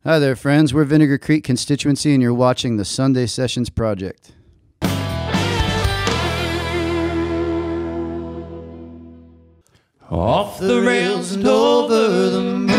Hi there, friends. We're Vinegar Creek Constituency, and you're watching the Sunday Sessions Project. Off the rails and over the moon.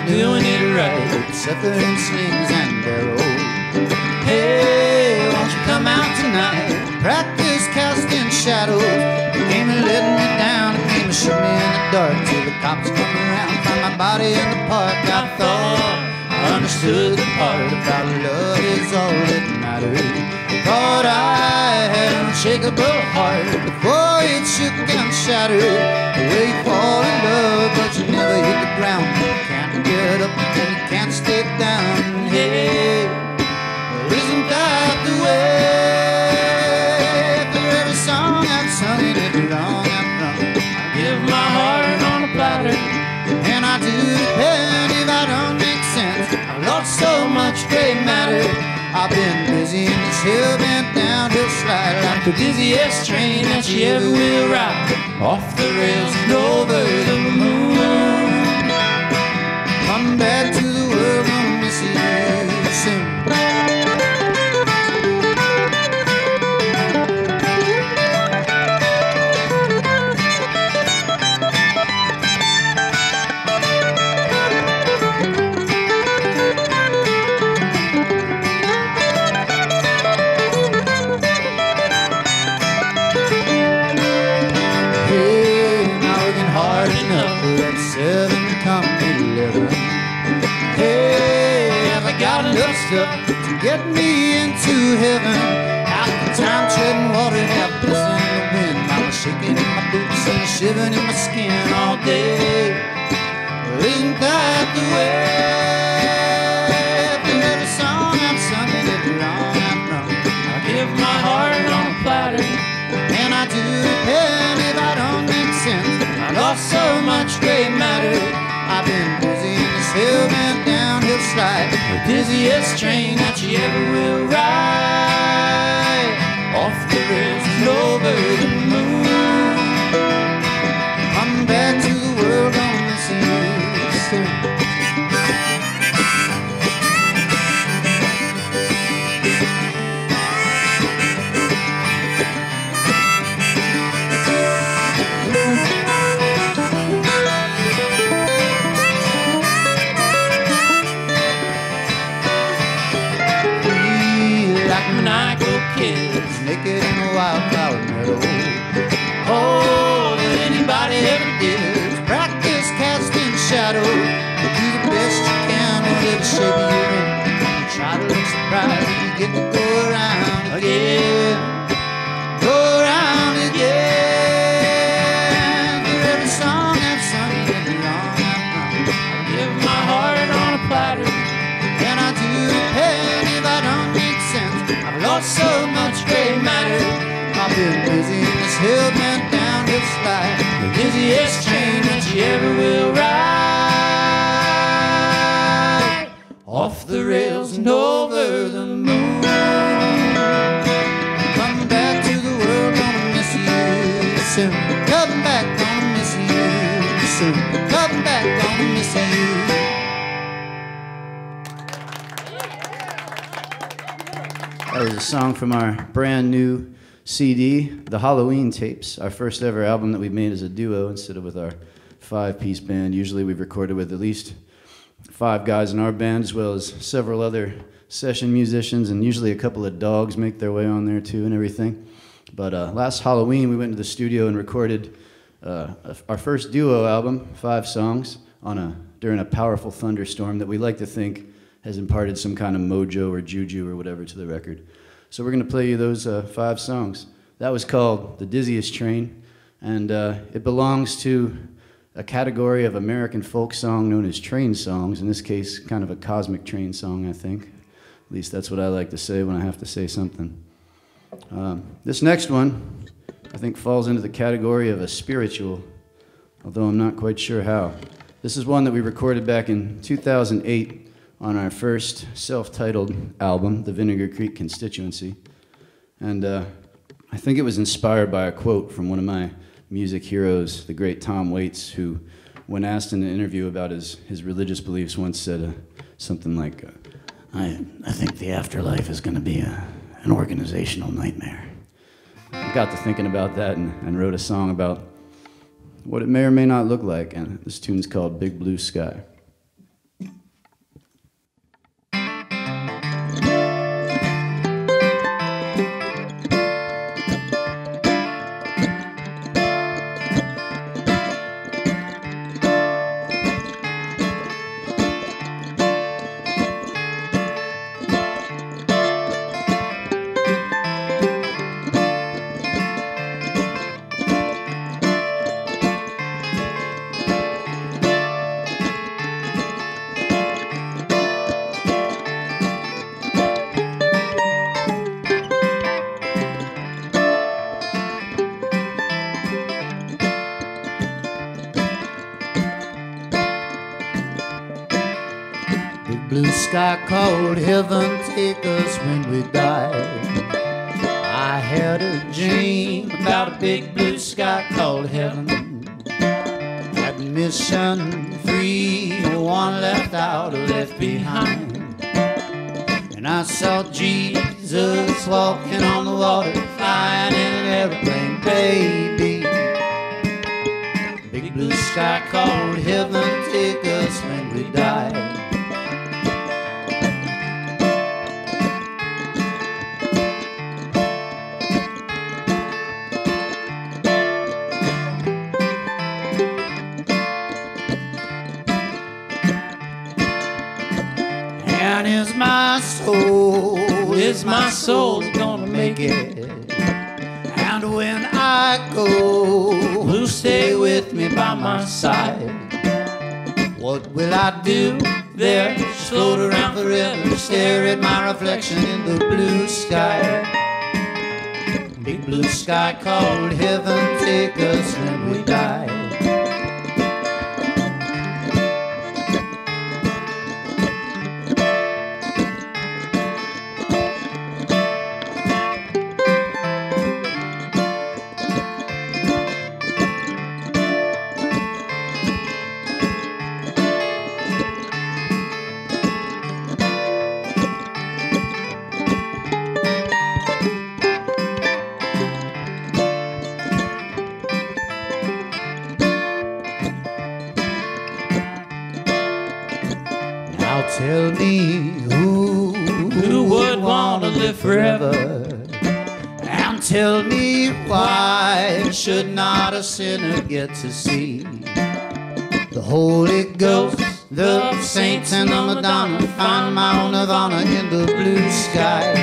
Doing it right, suffering slings and barrels. Hey, won't you come out tonight? Practice casting shadows. You came and let me down, you came and shoot me in the dark till the cops come around, find my body in the park. I thought I understood the part about love is all that matters. Thought I had an unshakable heart before it shook and shattered. The way you fall in love, but you never hit the ground. Get up and you can't stay down. Hey, well, isn't that the way? For every song I've sung and every wrong I've wrung, I give my heart on a platter, and I do depend if I don't make sense. I've lost so much gray matter. I've been busy in this hill-bent downhill slide, like the dizziest train that you ever will ride. Off the rails and over the moon. Come back to the world, gonna miss you soon. Hey, now working hard enough for that 7 come 11. Hey, have I got enough stuff to get me into heaven? Out the time treading water, half blissing in the wind. I was shaking in my boots and shivering in my skin all day. Well, isn't that the way? For every song I've sung and every wrong I've rung, I give my heart on a platter, and I do depend if I don't make sense. I lost so much gray matter. I've been busy in this hill-bent downhill slide, the dizziest train that you ever will ride. Off the rails and over the moon. Come back to the world, gonna miss you soon. Kids naked in a wildflower meadow. All that anybody ever did is practice casting shadow. You do the best you can, whatever shape you're in. You try to look surprised when you get to go around again. Go around again. For every song I've sung and every wrong I've rung, I give my heart on a platter, and I do depend if I don't make sense. I've lost so much gray matter. I've been busy in this hill-bent downhill slide, the dizziest train that you ever will ride. Off the rails and over the moon. Come back to the world, gonna miss you soon. Come back, gonna miss you soon. Come back, gonna miss you. That was a song from our brand new CD, The Halloween Tapes, our first ever album that we've made as a duo instead of with our 5-piece band. Usually we've recorded with at least 5 guys in our band, as well as several other session musicians, and usually a couple of dogs make their way on there too and everything. But last Halloween we went to the studio and recorded our first duo album, 5 songs, during a powerful thunderstorm that we like to think has imparted some kind of mojo or juju or whatever to the record. So we're going to play you those 5 songs. That was called The Dizziest Train, and it belongs to a category of American folk song known as train songs, in this case kind of a cosmic train song, I think. At least that's what I like to say when I have to say something. This next one, I think, falls into the category of a spiritual, although I'm not quite sure how. This is one that we recorded back in 2008 on our first self-titled album, the Vinegar Creek Constituency. And I think it was inspired by a quote from one of my music heroes, the great Tom Waits, who, when asked in an interview about his religious beliefs, once said something like, I think the afterlife is going to be an organizational nightmare. I got to thinking about that and wrote a song about what it may or may not look like, and this tune's called Big Blue Sky. Blue sky called heaven, take us when we die. I had a dream about a big blue sky called heaven. Admission free, no one left out or left behind. And I saw Jesus walking on the water, flying in an airplane, baby. Big blue sky called heaven, take us when we die. And is my soul gonna make it? And when I go, who'll stay with me by my side? What will I do there? Just float around forever, stare at my reflection in the blue sky. Big blue sky called heaven, take us when we die. Tell me who would want to live forever? And tell me why should not a sinner get to see the Holy Ghost, the saints and the Madonna, find my own nirvana in the blue sky.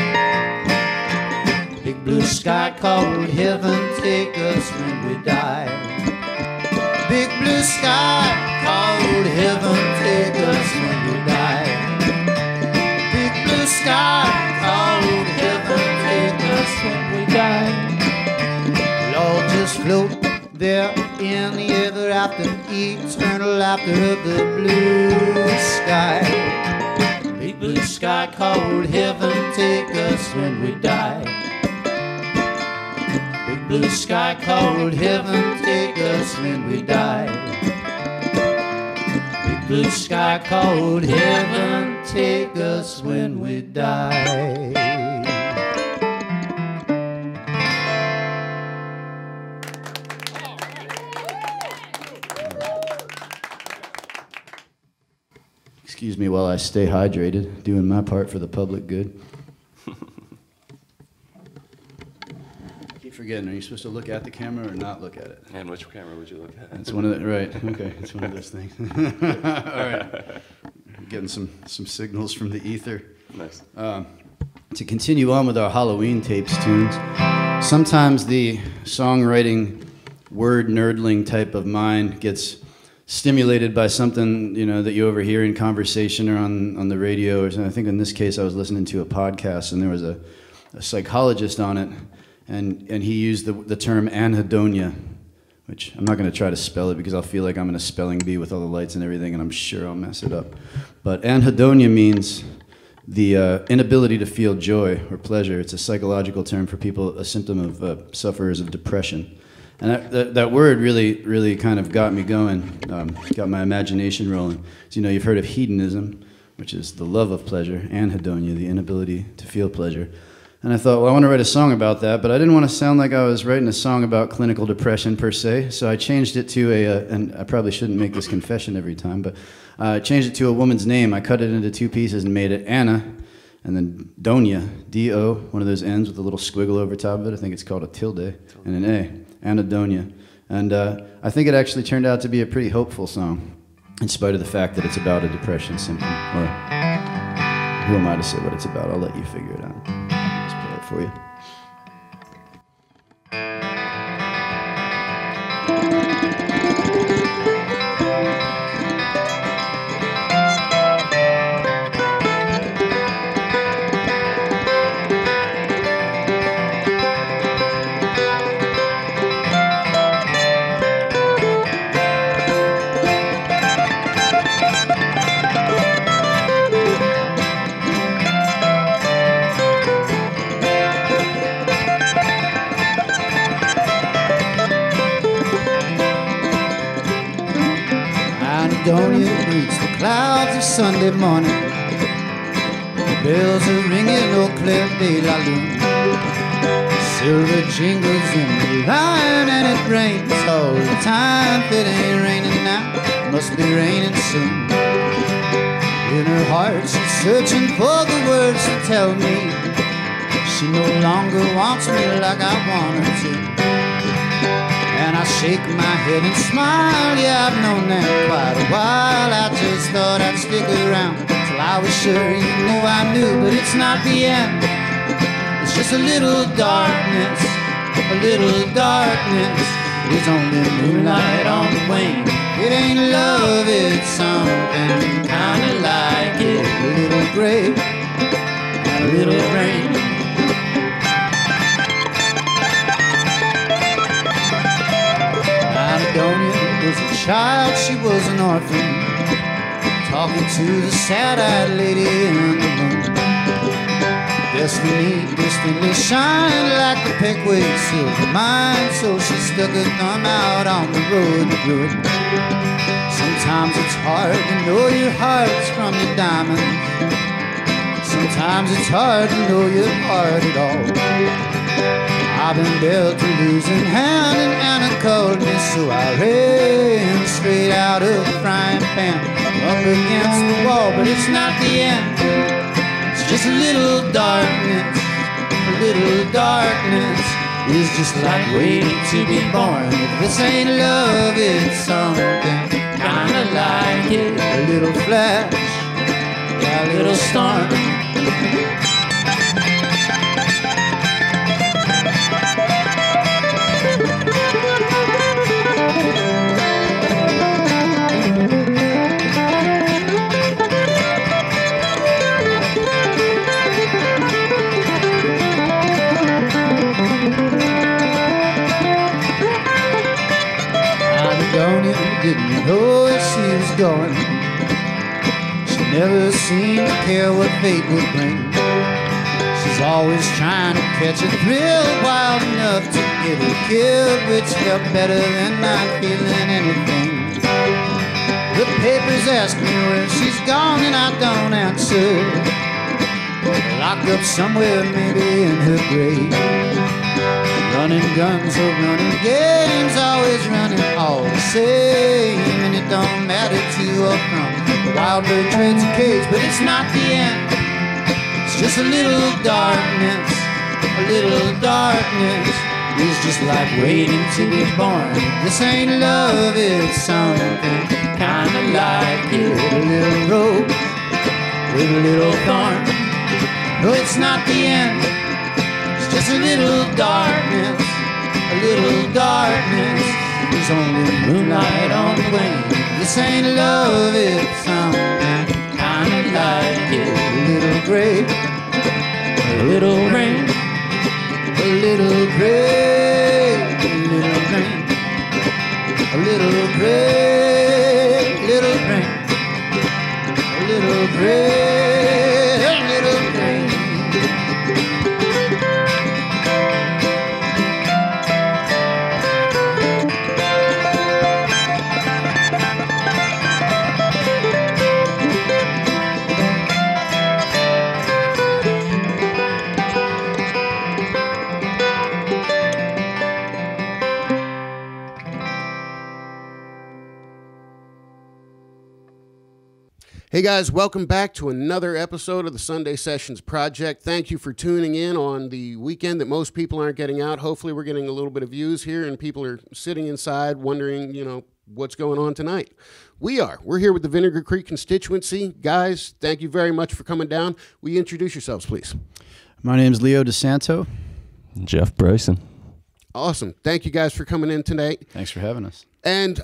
Big blue sky called heaven, take us when we die. Big blue sky called heaven, take us when we die. Big blue sky called heaven, take us when we die. Lord, just float there in the ever after, eternal laughter of the blue sky. Big blue sky called heaven, take us when we die. Big blue sky called heaven, take us when we die. Big blue sky called heaven, take us when we die. Excuse me while I stay hydrated, doing my part for the public good. Forgetting, are you supposed to look at the camera or not look at it? And which camera would you look at? It's one of the, right, okay, it's one of those things. All right, getting some signals from the ether. Nice. To continue on with our Halloween tapes tunes, sometimes the songwriting, word nerdling type of mind gets stimulated by something, you know, that you overhear in conversation or on the radio or something. I think in this case I was listening to a podcast and there was a psychologist on it, and he used the term anhedonia, which I'm not going to try to spell it because I'll feel like I'm in a spelling bee with all the lights and everything, and I'm sure I'll mess it up. But anhedonia means the inability to feel joy or pleasure. It's a psychological term for people, a symptom of sufferers of depression. And that word really kind of got me going, got my imagination rolling. So, you know, you've heard of hedonism, which is the love of pleasure, anhedonia, the inability to feel pleasure. And I thought, well, I want to write a song about that, but I didn't want to sound like I was writing a song about clinical depression per se, so I changed it to and I probably shouldn't make this confession every time, but I changed it to a woman's name. I cut it into 2 pieces and made it Anna, and then Donia, D-O, one of those N's with a little squiggle over top of it. I think it's called a tilde, and an A, Anhedonia. And I think it actually turned out to be a pretty hopeful song, in spite of the fact that it's about a depression symptom, or who am I to say what it's about? I'll let you figure it out. For you. Anhedonia greets the clouds of Sunday morning. The bells are ringing, Eau Claire de la Lune. Silver jingles in the line and it rains all the time. If it ain't raining now, it must be raining soon. In her heart she's searching for the words to tell me she no longer wants me like I want her to. And I shake my head and smile, yeah, I've known that quite a while. I just thought I'd stick around till I was sure you knew I knew. But it's not the end, it's just a little darkness. A little darkness is only moonlight on the wing. It ain't love, it's something kinda like it. A little gray, a little rain. Anhedonia was a child, she was an orphan, talking to the sad-eyed lady in the moon. Destiny distantly shined like the Peckway silver mine, so she stuck her thumb out on the road to ruin. Sometimes it's hard to know your heart's from your diamonds. Sometimes it's hard to know your heart at all. I've been dealt a losing hand and Anna called me, so I ran straight out of the frying pan, up against the wall. But it's not the end, it's just a little darkness. A little darkness is just like waiting to be born. If this ain't love, it's something kinda like it. A little flash, yeah, a little storm. Didn't know where she was going. She never seemed to care what fate would bring. She's always trying to catch a thrill wild enough to get her killed, which felt better than not feeling anything. The papers ask me where she's gone and I don't answer. Locked up somewhere, maybe in her grave. Running guns or running games, always running all the same. And it don't matter to or from, the wild bird trades a cage. But it's not the end, it's just a little darkness. A little darkness is just like waiting to be born. This ain't love, it's something kinda like it. A little rope with a little thorn. No, it's not the end, just a little darkness, a little darkness. There's only moonlight on the wing. This ain't love, it's something kinda like it. A little gray, a little rain. a little gray, a little green, a little gray, little green, a little gray, a little green. Hey guys, welcome back to another episode of the Sunday Sessions Project. Thank you for tuning in on the weekend that most people aren't getting out. Hopefully we're getting a little bit of views here and people are sitting inside wondering, what's going on tonight. We're here with the Vinegar Creek Constituency. Guys, thank you very much for coming down. Will you introduce yourselves, please? My name's DiSanto. Jeff Bryson. Awesome. Thank you guys for coming in tonight. Thanks for having us. And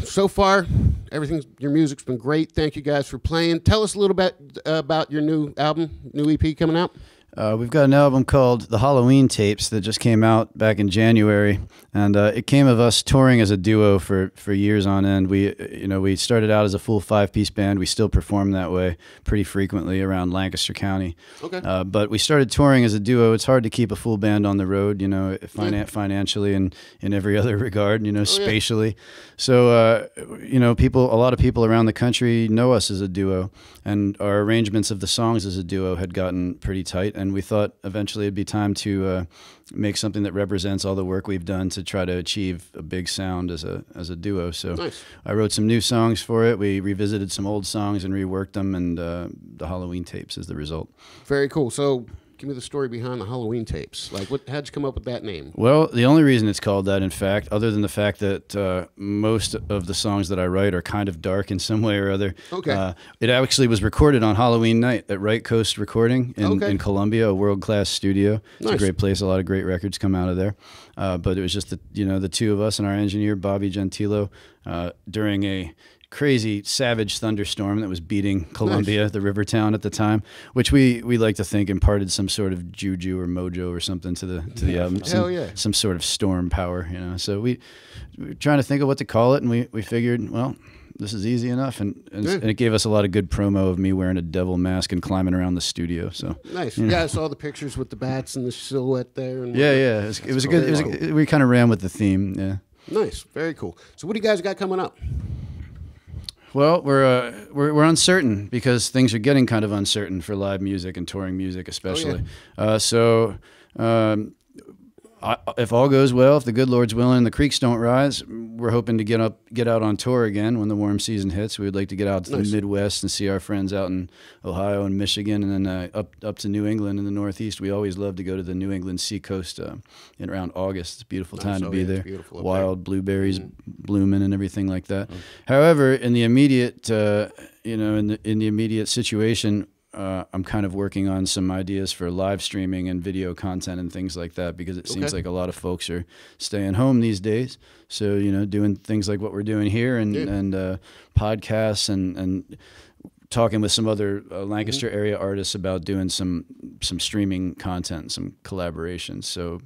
so far, your music's been great. Thank you guys for playing. Tell us a little bit about your new album, new EP coming out. We've got an album called The Halloween Tapes that just came out back in January, and it came of us touring as a duo for years on end. We started out as a full 5-piece band. We still perform that way pretty frequently around Lancaster County. Okay. But we started touring as a duo. It's hard to keep a full band on the road, financially and in every other regard, spatially. So, a lot of people around the country know us as a duo, and our arrangements of the songs as a duo had gotten pretty tight. And we thought eventually it'd be time to make something that represents all the work we've done to try to achieve a big sound as a duo. So nice. I wrote some new songs for it. We revisited some old songs and reworked them, and the Halloween Tapes is the result. Very cool. So give me the story behind the Halloween Tapes. How'd you come up with that name? Well, the only reason it's called that, in fact, other than the fact that most of the songs that I write are kind of dark in some way or other. Okay. It actually was recorded on Halloween night at Right Coast Recording in Columbia, a world-class studio. It's nice. a great place. A lot of great records come out of there. But it was just the two of us and our engineer, Bobby Gentilo, during a crazy savage thunderstorm that was beating Columbia, the river town at the time, which we like to think imparted some sort of juju or mojo or something to the album. Some sort of storm power, So we were trying to think of what to call it, and we figured, well, this is easy enough, and it gave us a lot of good promo of me wearing a devil mask and climbing around the studio. So nice. Yeah, I saw the pictures with the bats and the silhouette there. And yeah. It was a good. We kind of ran with the theme. Yeah. Nice. Very cool. So what do you guys got coming up? Well, we're uncertain because things are getting kind of uncertain for live music and touring music, especially. If all goes well, if the good Lord's willing and the creeks don't rise, we're hoping to get out on tour again when the warm season hits. We would like to get out to the Midwest and see our friends out in Ohio and Michigan, and then up to New England in the Northeast. We always love to go to the New England seacoast in around August. It's a beautiful time to be there. Wild blueberries blooming and everything like that. However, in the immediate, in the immediate situation, I'm kind of working on some ideas for live streaming and video content and things like that, because it seems like a lot of folks are staying home these days. So, doing things like what we're doing here and podcasts and talking with some other Lancaster area artists about doing some streaming content, some collaborations. So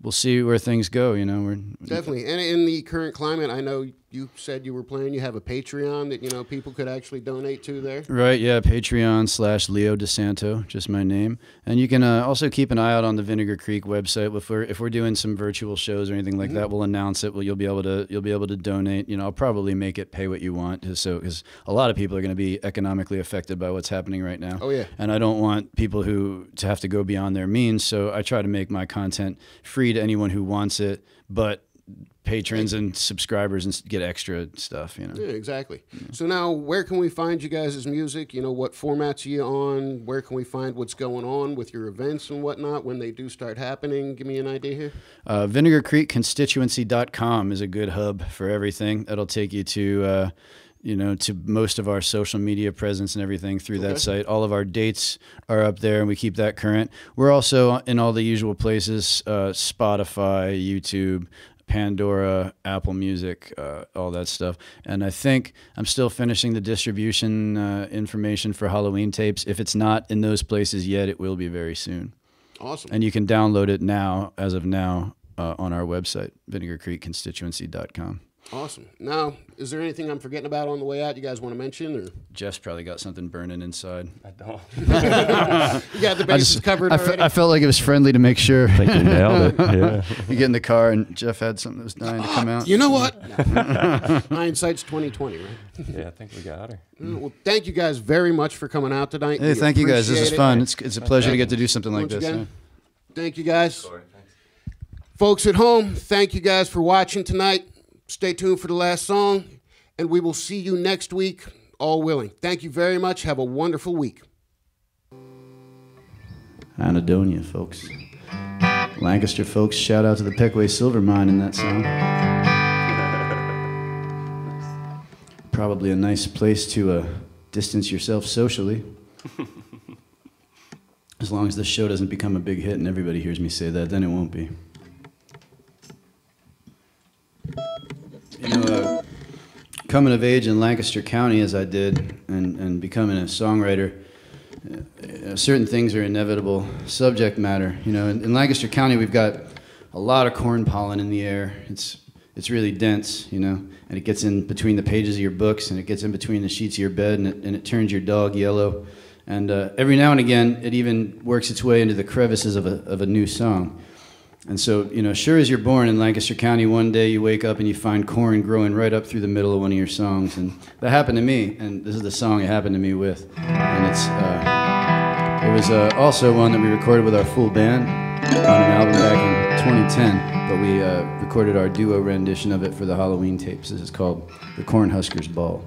we'll see where things go. We're definitely. And in the current climate, I know you said you were planning. You have a Patreon that people could actually donate to there. Right. Yeah. Patreon/Leo DiSanto, just my name. And you can also keep an eye out on the Vinegar Creek website. If we're doing some virtual shows or anything like that, we'll announce it. You'll be able to donate. I'll probably make it pay what you want, because a lot of people are going to be economically affected by what's happening right now. Oh yeah. And I don't want people to have to go beyond their means. So I try to make my content free to anyone who wants it, but patrons and subscribers and get extra stuff, Yeah, exactly. So now, where can we find you guys' music? What formats are you on? Where can we find what's going on with your events and whatnot when they do start happening? Give me an idea here. Vinegarcreekconstituency.com is a good hub for everything. That'll take you to to most of our social media presence and everything through that site. All of our dates are up there, and we keep that current. We're also in all the usual places, Spotify, YouTube, Pandora, Apple Music, all that stuff. And I think I'm still finishing the distribution information for Halloween Tapes. If it's not in those places yet, it will be very soon. Awesome. And you can download it now, as of now, on our website, vinegarcreekconstituency.com. Awesome. Now, is there anything I'm forgetting about on the way out you guys want to mention? Or Jeff's probably got something burning inside. I don't. you got the bases covered already? I felt like it was friendly to make sure. I think you nailed it. Yeah. You get in the car and Jeff had something that was dying to come out. You know what? Hindsight's 2020, right? Yeah, I think we got her. Well, thank you guys very much for coming out tonight. Hey, thank you guys. This is appreciate fun. it. It's a pleasure to get to do something like Once this. again, Yeah. thank you guys. Folks at home, thank you guys for watching tonight. Stay tuned for the last song, and we will see you next week, all willing. Thank you very much. Have a wonderful week. Anadonia, folks. Lancaster folks, shout out to the Peckway Silver Mine in that song. Probably a nice place to distance yourself socially. As long as this show doesn't become a big hit and everybody hears me say that, then it won't be. You know, coming of age in Lancaster County as I did, and becoming a songwriter, certain things are inevitable. Subject matter, you know, in Lancaster County we've got a lot of corn pollen in the air. It's really dense, you know, and it gets in between the pages of your books, and it gets in between the sheets of your bed, and it turns your dog yellow. And every now and again, it even works its way into the crevices of a new song. And so, you know, sure as you're born in Lancaster County, one day you wake up and you find corn growing right up through the middle of one of your songs. And that happened to me, and this is the song it happened to me with. And it was also one that we recorded with our full band on an album back in 2010, but we recorded our duo rendition of it for the Halloween tapes. This is called The Husker Ball.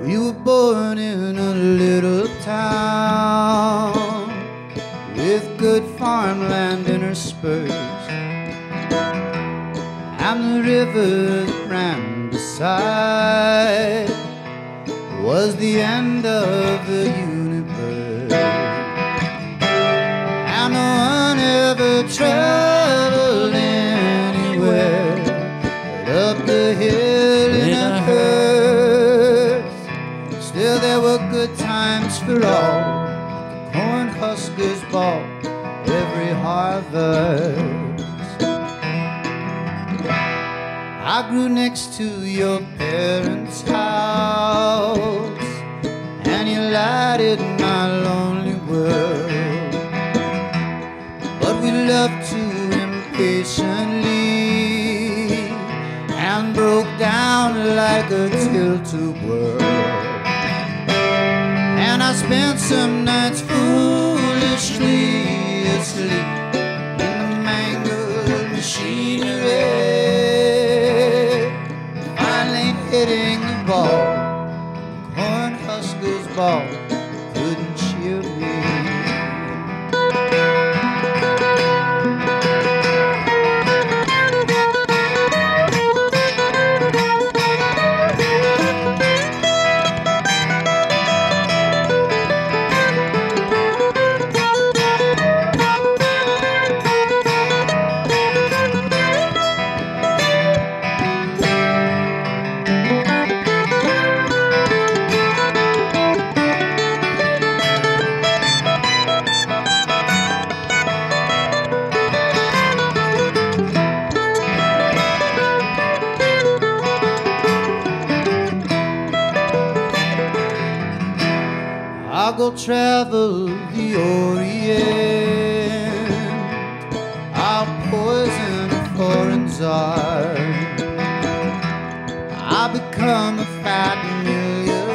We were born in a little town with good farmland interspersed, and the river that ran beside was the end of the universe. And no one ever traveled anywhere but up the hill in a hearse. Still there were good times for all. The Huskers Ball every harvest. I grew next to your parents' house, and you lighted my lonely world. But we loved too impatiently and broke down like a tilt-a-whirl. And I spent some nights foolishly asleep in the mangled machinery, finally hitting the ball. Huskers Ball couldn't cheer me. I'll go travel the Orient, I'll poison a foreign czar, I'll become a fat millionaire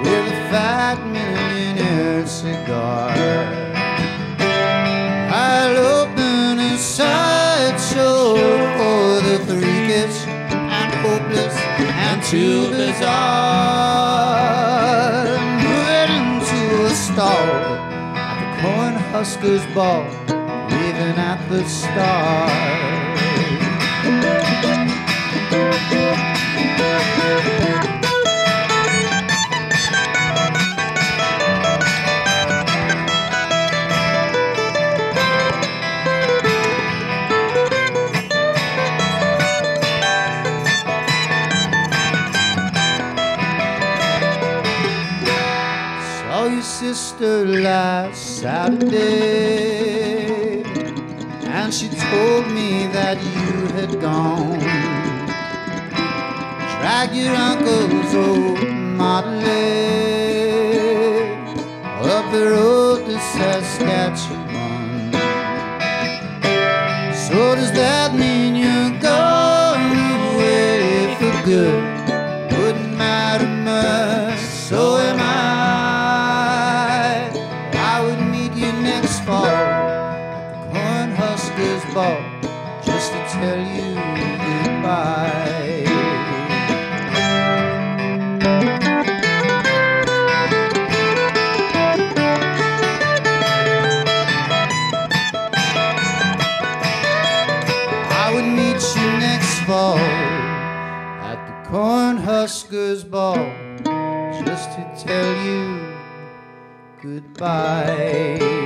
with a fat millionaire cigar. I'll open a sideshow for the freakish and hopeless and too bizarre. Moving into a stall at the Huskers Ball, leaving at the start. sister last Saturday, and she told me that you had gone. Drag your uncle's old Model A up the road to Saskatchewan. So does that mean you're going away for good? Wouldn't matter much, so am I. I would meet you next fall at the Cornhuskers Ball just to tell you goodbye. Fall at the Cornhuskers Ball just to tell you goodbye.